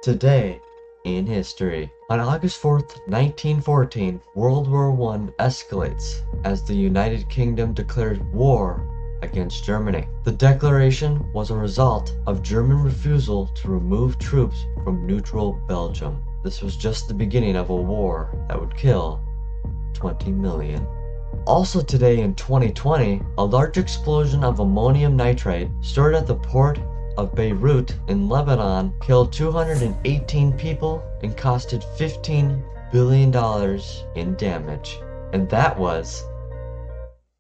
Today in history. On August 4th, 1914, World War I escalates as the United Kingdom declares war against Germany. The declaration was a result of German refusal to remove troops from neutral Belgium. This was just the beginning of a war that would kill 20 million. Also today in 2020, a large explosion of ammonium nitrate stored at the Port of Beirut in Lebanon killed 218 people and costed $15 billion in damage. And that was